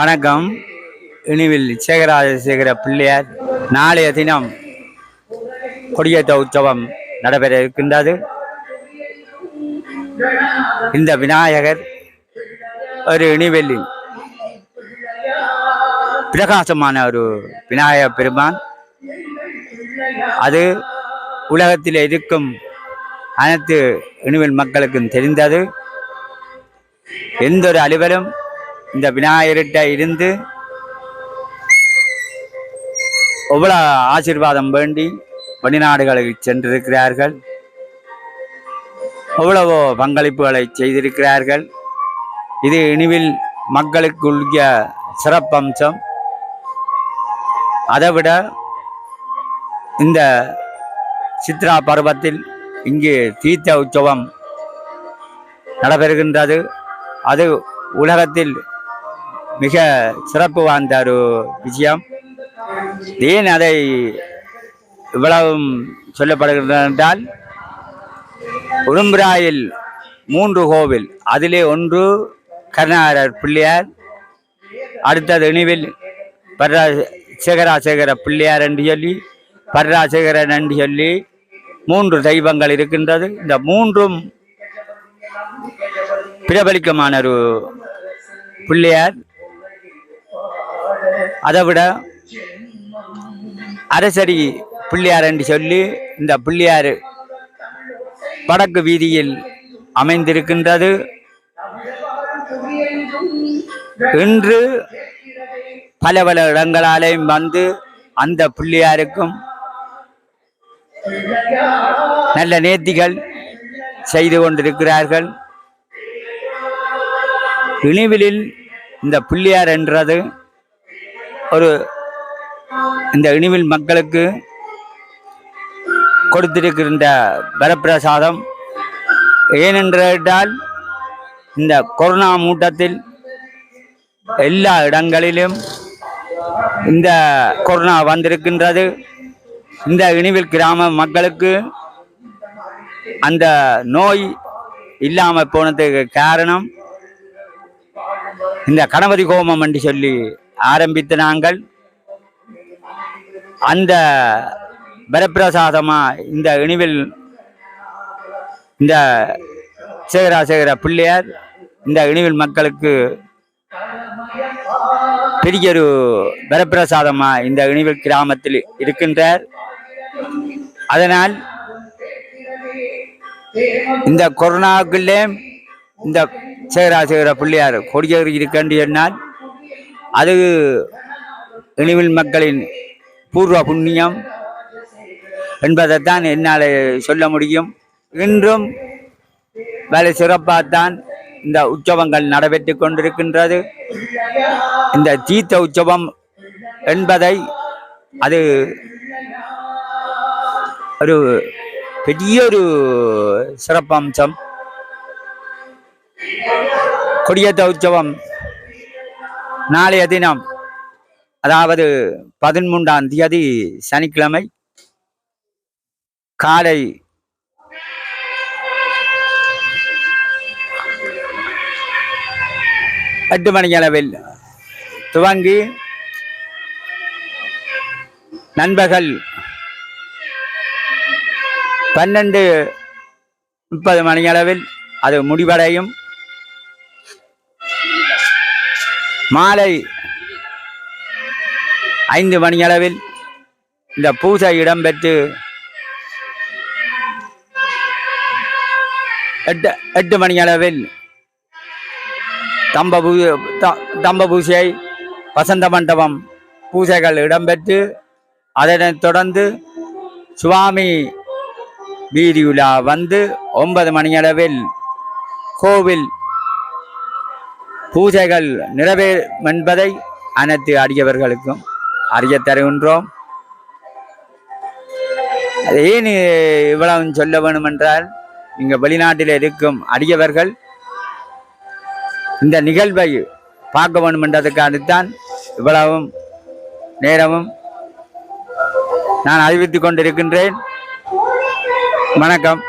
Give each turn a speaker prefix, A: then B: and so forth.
A: வணக்கம். இனிவில் சேகராஜசேகர பிள்ளையார் நாளைய தினம் கொடியேற்ற உற்சவம் நடைபெற இருக்கின்றது. இந்த விநாயகர் ஒரு இனிவெல்லில் பிரகாசமான ஒரு விநாயகர் பெருமான். அது உலகத்தில் இருக்கும் அனைத்து இனிவெல் மக்களுக்கும் தெரிந்தது. எந்த ஒரு அலுவலும் இந்த விநாயகர்கிட்ட இருந்து எவ்வளவு ஆசீர்வாதம் வேண்டி வெளிநாடுகளுக்கு சென்றிருக்கிறார்கள், எவ்வளவோ பங்களிப்புகளை செய்திருக்கிறார்கள். இது இனிவில் மக்களுக்குள்ள சிறப்பம்சம். அதைவிட இந்த சித்ரா பருவத்தில் இங்கு தீர்த்த உற்சவம் நடைபெறுகின்றது. அது உலகத்தில் மிக சிறப்பு வாய்ந்த ஒரு விஷயம். ஏன் அதை இவ்வளவும் சொல்லப்படுகிறது என்றால், உடும்புராயில் 3 கோவில், அதிலே ஒன்று கருணாகரர் பிள்ளையார், அடுத்தது இனிவில் சேகராசேகர பிள்ளையார் என்று சொல்லி, பர்ராசேகரன் என்று சொல்லி 3 தெய்வங்கள் இருக்கின்றது. இந்த 3ம் பிரபலிக்கமான ஒரு பிள்ளையார். அதைவிட அரசரி பிள்ளையார் என்று சொல்லி இந்த பிள்ளையார் வடக்கு வீதியில் அமைந்திருக்கின்றது. இன்று பல பல இடங்களாலேயும் வந்து அந்த பிள்ளையாருக்கும் நல்ல நேர்த்திகள் செய்து கொண்டிருக்கிறார்கள். இனிவிலில் இந்த பிள்ளையார் என்றது ஒரு இந்த இனிவில் மக்களுக்கு கொடுத்திருக்கின்ற வரப்பிரசாதம். ஏனென்றால் இந்த கொரோனா மூட்டத்தில் எல்லா இடங்களிலும் இந்த கொரோனா வந்திருக்கின்றது. இந்த இனிவில் கிராம மக்களுக்கு அந்த நோய் இல்லாமல் போனதுக்கு காரணம் இந்த கணபதி ஹோமம் என்று சொல்லி ஆரம்பித்த நாங்கள் அந்த வரப்பிரசாதமா இந்த இனிவில் இந்த சேகராசேகர பிள்ளையார் இந்த இனிவில் மக்களுக்கு பெரிய ஒரு வரப்பிரசாதமா இந்த இனிவில் கிராமத்தில் இருக்கின்றார். அதனால் இந்த கொரோனாவுக்குள்ளே இந்த சேகராசேகர பிள்ளையார் கொடியேறி இருக்கின்ற சொன்னால் அது இனிவில் மக்களின் பூர்வ புண்ணியம் என்பதைத்தான் என்னால் சொல்ல முடியும். இன்றும் வேலை சிறப்பாகத்தான் இந்த உற்சவங்கள் நடைபெற்று கொண்டிருக்கின்றது. இந்த தீர்த்த உற்சவம் என்பதை அது ஒரு பெரிய ஒரு சிறப்பம்சம். கொடியேற்ற உற்சவம் நாளைய தினம், அதாவது 13ஆம் தேதி சனிக்கிழமை காலை 8 மணி அளவில் துவங்கி நண்பர்கள் 12:30 மணி அளவில் அது முடிவடையும். மாலை 5 மணி அளவில் இந்த பூஜை இடம்பெற்று 8 மணி அளவில் தம்ப பூஜை, வசந்த மண்டபம் பூஜைகள் இடம்பெற்று அதனைத் தொடர்ந்து சுவாமி வீதி உலா வந்து 9 மணி அளவில் கோவில் பூஜைகள் நிறைவேறும் என்பதை அனைத்து அடியவர்களுக்கும் அறிய தருகின்றோம். ஏன் இவ்வளவு சொல்ல வேண்டும் என்றால், இங்கே வெளிநாட்டில் இருக்கும் அடியவர்கள் இந்த நிகழ்வை பார்க்க வேண்டும் என்றதுக்காகத்தான் இவ்வளவும் நேரமும் நான் அறிவித்துக் கொண்டிருக்கின்றேன். வணக்கம்.